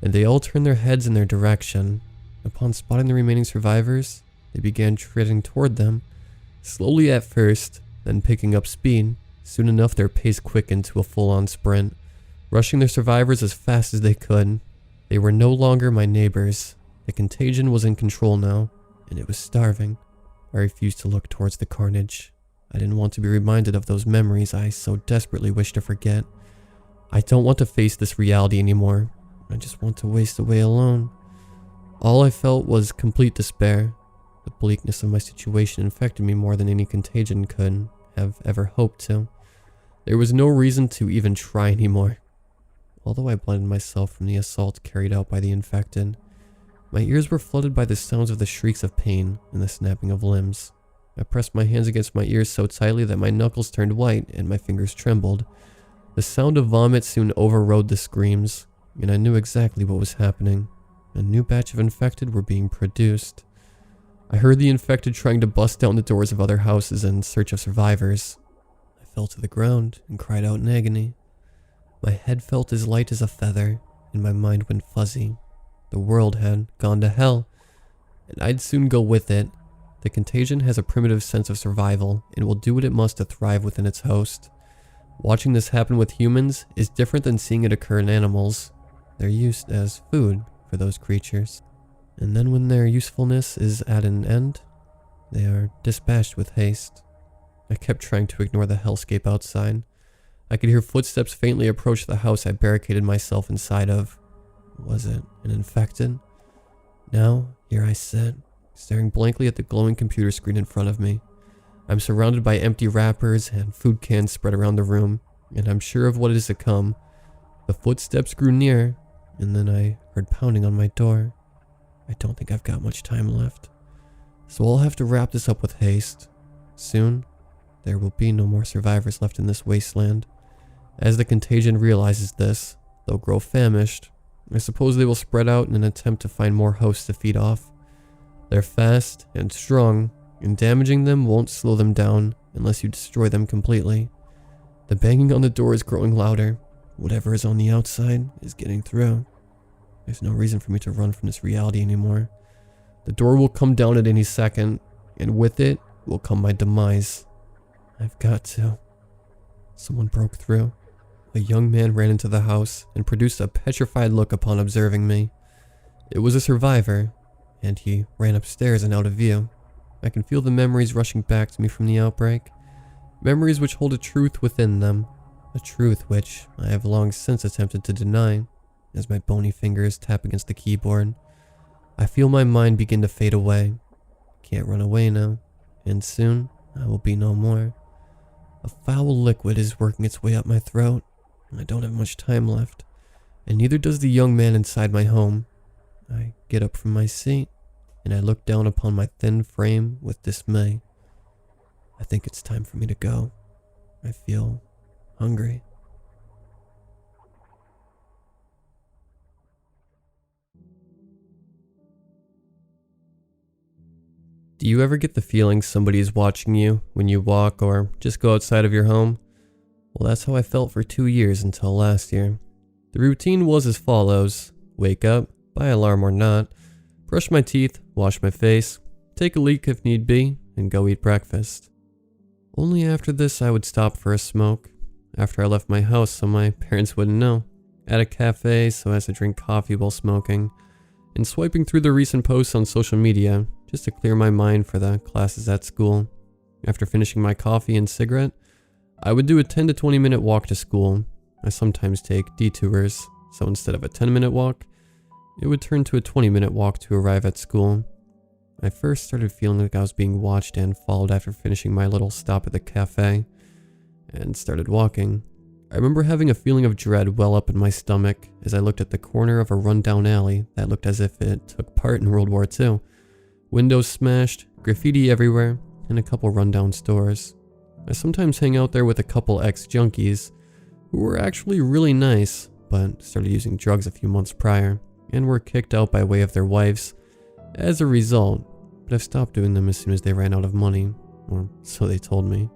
and they all turned their heads in their direction. Upon spotting the remaining survivors, they began treading toward them, slowly at first, then picking up speed. Soon enough, their pace quickened to a full-on sprint, rushing their survivors as fast as they could. They were no longer my neighbors. The contagion was in control now, and it was starving. I refused to look towards the carnage. I didn't want to be reminded of those memories I so desperately wished to forget. I don't want to face this reality anymore. I just want to waste away alone. All I felt was complete despair. The bleakness of my situation infected me more than any contagion could have ever hoped to. There was no reason to even try anymore. Although I blinded myself from the assault carried out by the infected, my ears were flooded by the sounds of the shrieks of pain and the snapping of limbs. I pressed my hands against my ears so tightly that my knuckles turned white and my fingers trembled. The sound of vomit soon overrode the screams, and I knew exactly what was happening. A new batch of infected were being produced. I heard the infected trying to bust down the doors of other houses in search of survivors. I fell to the ground and cried out in agony. My head felt as light as a feather, and my mind went fuzzy. The world had gone to hell, and I'd soon go with it. The contagion has a primitive sense of survival and will do what it must to thrive within its host. Watching this happen with humans is different than seeing it occur in animals. They're used as food for those creatures, and then when their usefulness is at an end, they are dispatched with haste. I kept trying to ignore the hellscape outside. I could hear footsteps faintly approach the house I barricaded myself inside of. Was it an infected? Now, here I sit, staring blankly at the glowing computer screen in front of me. I'm surrounded by empty wrappers and food cans spread around the room, and I'm sure of what is to come. The footsteps grew near, and then I heard pounding on my door. I don't think I've got much time left, so I'll have to wrap this up with haste. Soon, there will be no more survivors left in this wasteland. As the contagion realizes this, they'll grow famished. I suppose they will spread out in an attempt to find more hosts to feed off. They're fast and strong, and damaging them won't slow them down unless you destroy them completely. The banging on the door is growing louder. Whatever is on the outside is getting through. There's no reason for me to run from this reality anymore. The door will come down at any second, and with it will come my demise. I've got to. Someone broke through. A young man ran into the house and produced a petrified look upon observing me. It was a survivor, and he ran upstairs and out of view. I can feel the memories rushing back to me from the outbreak. Memories which hold a truth within them. A truth which I have long since attempted to deny, as my bony fingers tap against the keyboard. I feel my mind begin to fade away. Can't run away now, and soon I will be no more. A foul liquid is working its way up my throat. I don't have much time left, and neither does the young man inside my home. I get up from my seat, and I look down upon my thin frame with dismay. I think it's time for me to go. I feel hungry. Do you ever get the feeling somebody is watching you when you walk or just go outside of your home? Well, that's how I felt for 2 years until last year. The routine was as follows: wake up, by alarm or not, brush my teeth, wash my face, take a leak if need be, and go eat breakfast. Only after this I would stop for a smoke, after I left my house so my parents wouldn't know, at a cafe so as to drink coffee while smoking, and swiping through the recent posts on social media just to clear my mind for the classes at school. After finishing my coffee and cigarette, I would do a 10 to 20 minute walk to school. I sometimes take detours, so instead of a 10-minute walk, it would turn to a 20-minute walk to arrive at school. I first started feeling like I was being watched and followed after finishing my little stop at the cafe, and started walking. I remember having a feeling of dread well up in my stomach as I looked at the corner of a rundown alley that looked as if it took part in World War II. Windows smashed, graffiti everywhere, and a couple rundown stores. I sometimes hang out there with a couple ex-junkies who were actually really nice, but started using drugs a few months prior, and were kicked out by way of their wives as a result, but I've stopped doing them as soon as they ran out of money, or so they told me.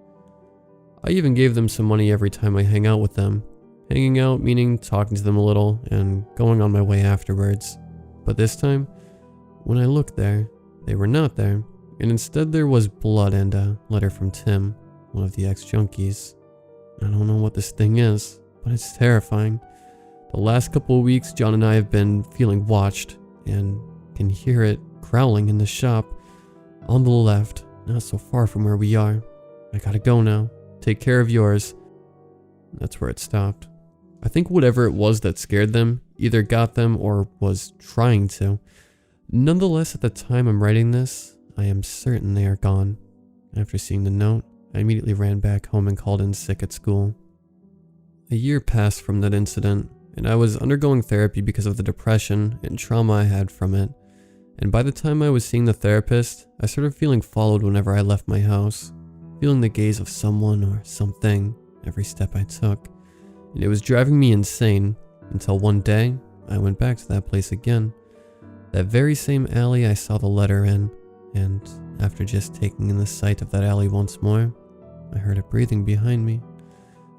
I even gave them some money every time I hang out with them. Hanging out meaning talking to them a little and going on my way afterwards. But this time, when I looked there, they were not there, and instead there was blood and a letter from Tim, one of the ex-junkies. I don't know what this thing is, but it's terrifying. The last couple of weeks, John and I have been feeling watched, and can hear it growling in the shop on the left, not so far from where we are. I gotta go now. Take care of yours. That's where it stopped. I think whatever it was that scared them either got them or was trying to. Nonetheless, at the time I'm writing this, I am certain they are gone. After seeing the note, I immediately ran back home and called in sick at school. A year passed from that incident, and I was undergoing therapy because of the depression and trauma I had from it. And by the time I was seeing the therapist, I started feeling followed whenever I left my house, feeling the gaze of someone or something every step I took, and it was driving me insane until one day I went back to that place again, that very same alley I saw the letter in, and after just taking in the sight of that alley once more, I heard it breathing behind me.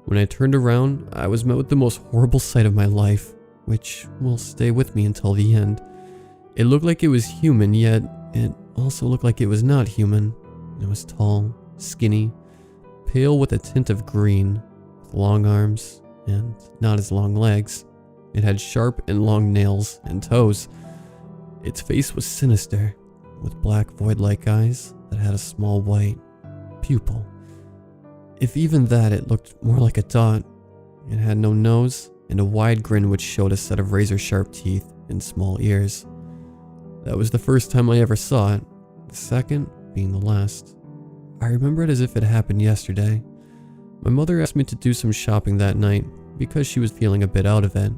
When I turned around, I was met with the most horrible sight of my life, which will stay with me until the end. It looked like it was human, yet it also looked like it was not human. It was tall, skinny, pale with a tint of green, with long arms and not as long legs. It had sharp and long nails and toes. Its face was sinister, with black void-like eyes that had a small white pupil. If even that, it looked more like a dot. It had no nose and a wide grin which showed a set of razor-sharp teeth and small ears. That was the first time I ever saw it, the second being the last. I remember it as if it happened yesterday. My mother asked me to do some shopping that night because she was feeling a bit out of it.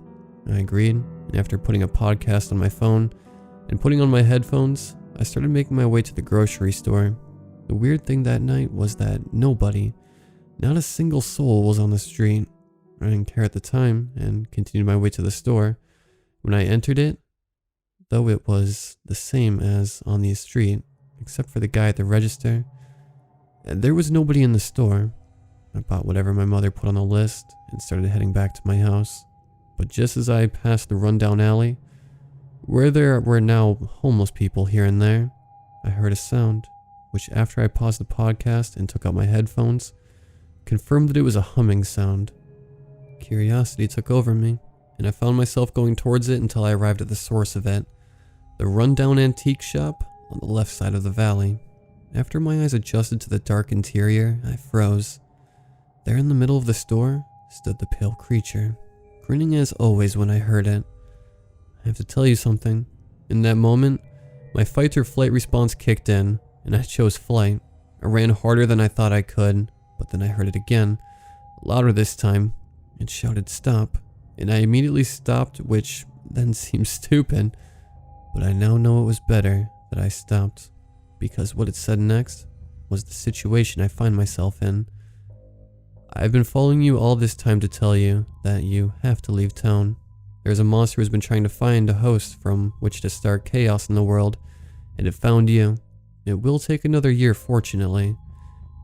I agreed, and after putting a podcast on my phone and putting on my headphones, I started making my way to the grocery store. The weird thing that night was that nobody, not a single soul, was on the street. I didn't care at the time and continued my way to the store. When I entered it, though it was the same as on the street, except for the guy at the register, there was nobody in the store. I bought whatever my mother put on the list and started heading back to my house. But just as I passed the rundown alley, where there were now homeless people here and there, I heard a sound, which after I paused the podcast and took out my headphones, confirmed that it was a humming sound. Curiosity took over me, and I found myself going towards it until I arrived at the source of it, the rundown antique shop on the left side of the valley. After my eyes adjusted to the dark interior, I froze. There in the middle of the store stood the pale creature, grinning as always when I heard it. I have to tell you something. In that moment, my fight or flight response kicked in, and I chose flight. I ran harder than I thought I could, but then I heard it again, louder this time. It shouted stop, and I immediately stopped, which then seemed stupid, but I now know it was better that I stopped, because what it said next was the situation I find myself in. I've been following you all this time to tell you that you have to leave town. There's a monster who's been trying to find a host from which to start chaos in the world, and it found you. It will take another year, fortunately,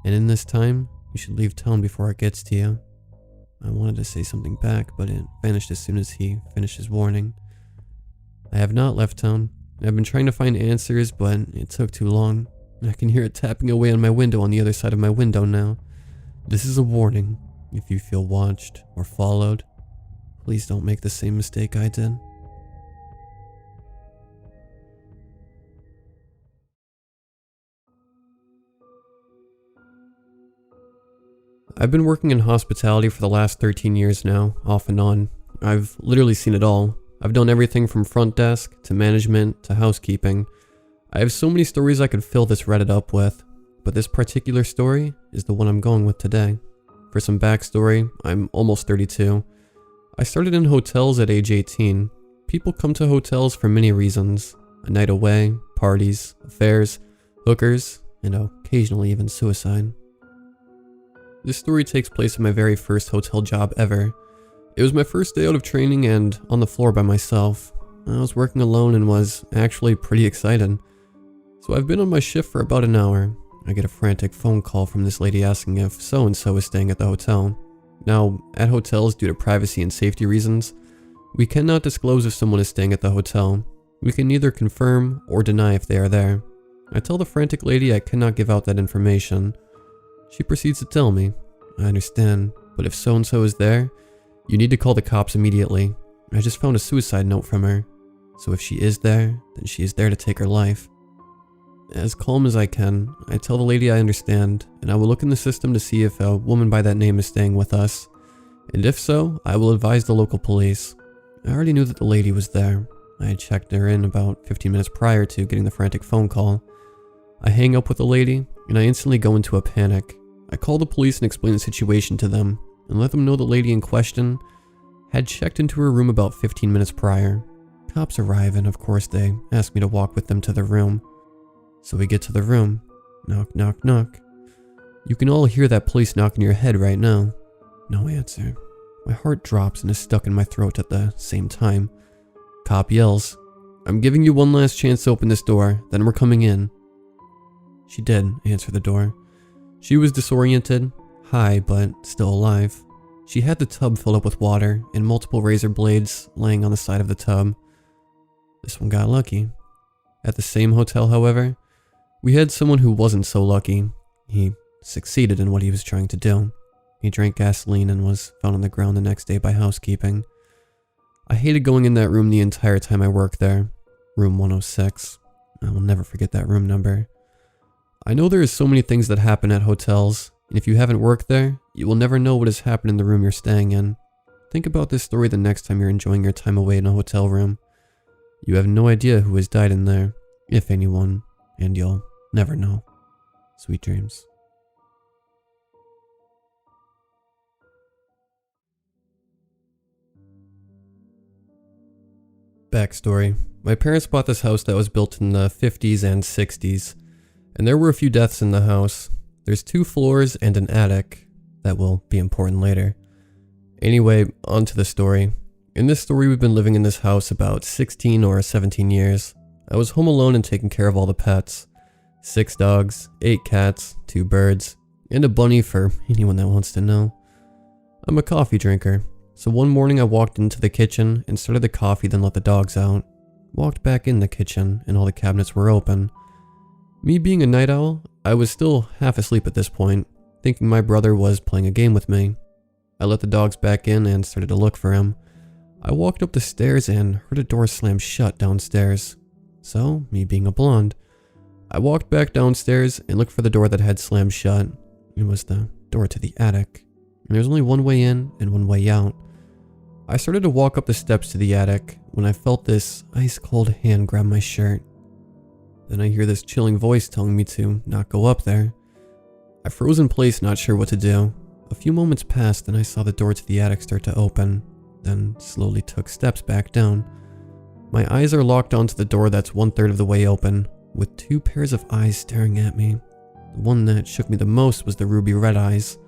and in this time, you should leave town before it gets to you. I wanted to say something back, but it vanished as soon as he finished his warning. I have not left town. I've been trying to find answers, but it took too long. I can hear it tapping away on my window on the other side of my window now. This is a warning. If you feel watched or followed, please don't make the same mistake I did. I've been working in hospitality for the last 13 years now, off and on. I've literally seen it all. I've done everything from front desk, to management, to housekeeping. I have so many stories I could fill this Reddit up with, but this particular story is the one I'm going with today. For some backstory, I'm almost 32. I started in hotels at age 18. People come to hotels for many reasons. A night away, parties, affairs, hookers, and occasionally even suicide. This story takes place in my very first hotel job ever. It was my first day out of training and on the floor by myself. I was working alone and was actually pretty excited. So I've been on my shift for about an hour. I get a frantic phone call from this lady asking if so-and-so is staying at the hotel. Now, at hotels, due to privacy and safety reasons, we cannot disclose if someone is staying at the hotel. We can neither confirm or deny if they are there. I tell the frantic lady I cannot give out that information. She proceeds to tell me, I understand, but if so-and-so is there, you need to call the cops immediately. I just found a suicide note from her. So if she is there, then she is there to take her life. As calm as I can, I tell the lady I understand, and I will look in the system to see if a woman by that name is staying with us. And if so, I will advise the local police. I already knew that the lady was there. I had checked her in about 15 minutes prior to getting the frantic phone call. I hang up with the lady, and I instantly go into a panic. I call the police and explain the situation to them, and let them know the lady in question had checked into her room about 15 minutes prior. Cops arrive, and of course they ask me to walk with them to their room. So we get to the room. Knock, knock, knock. You can all hear that police knock in your head right now. No answer. My heart drops and is stuck in my throat at the same time. Cop yells, I'm giving you one last chance to open this door, then we're coming in. She did answer the door. She was disoriented, high, but still alive. She had the tub filled up with water and multiple razor blades laying on the side of the tub. This one got lucky. At the same hotel, however, we had someone who wasn't so lucky. He succeeded in what he was trying to do. He drank gasoline and was found on the ground the next day by housekeeping. I hated going in that room the entire time I worked there. Room 106. I will never forget that room number. I know there is so many things that happen at hotels, and if you haven't worked there, you will never know what has happened in the room you're staying in. Think about this story the next time you're enjoying your time away in a hotel room. You have no idea who has died in there, if anyone, and you'll never know. Sweet dreams. Backstory. My parents bought this house that was built in the 50s and 60s, and there were a few deaths in the house. There's 2 floors and an attic. That will be important later. Anyway, on to the story. In this story, we've been living in this house about 16 or 17 years. I was home alone and taking care of all the pets. 6 dogs, 8 cats, 2 birds, and a bunny for anyone that wants to know. I'm a coffee drinker, so one morning I walked into the kitchen and started the coffee, then let the dogs out. Walked back in the kitchen and all the cabinets were open. Me being a night owl, I was still half asleep at this point, thinking my brother was playing a game with me. I let the dogs back in and started to look for him. I walked up the stairs and heard a door slam shut downstairs. So, me being a blonde, I walked back downstairs and looked for the door that had slammed shut. It was the door to the attic, and there's only one way in and one way out. I started to walk up the steps to the attic when I felt this ice-cold hand grab my shirt. Then I hear this chilling voice telling me to not go up there. I froze in place, not sure what to do. A few moments passed and I saw the door to the attic start to open, then slowly took steps back down. My eyes are locked onto the door that's 1/3 of the way open, with 2 pairs of eyes staring at me. The one that shook me the most was the ruby red eyes.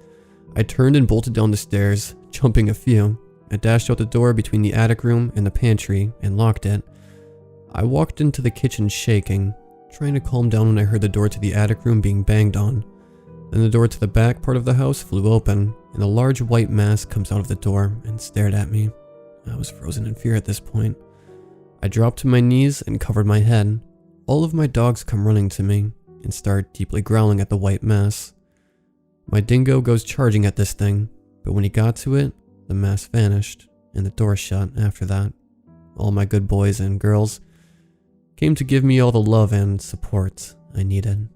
I turned and bolted down the stairs, jumping a few. I dashed out the door between the attic room and the pantry and locked it. I walked into the kitchen shaking, trying to calm down when I heard the door to the attic room being banged on. Then the door to the back part of the house flew open, and a large white mass comes out of the door and stared at me. I was frozen in fear at this point. I dropped to my knees and covered my head. All of my dogs come running to me and start deeply growling at the white mass. My dingo goes charging at this thing, but when he got to it, the mask vanished and the door shut after that. All my good boys and girls came to give me all the love and support I needed.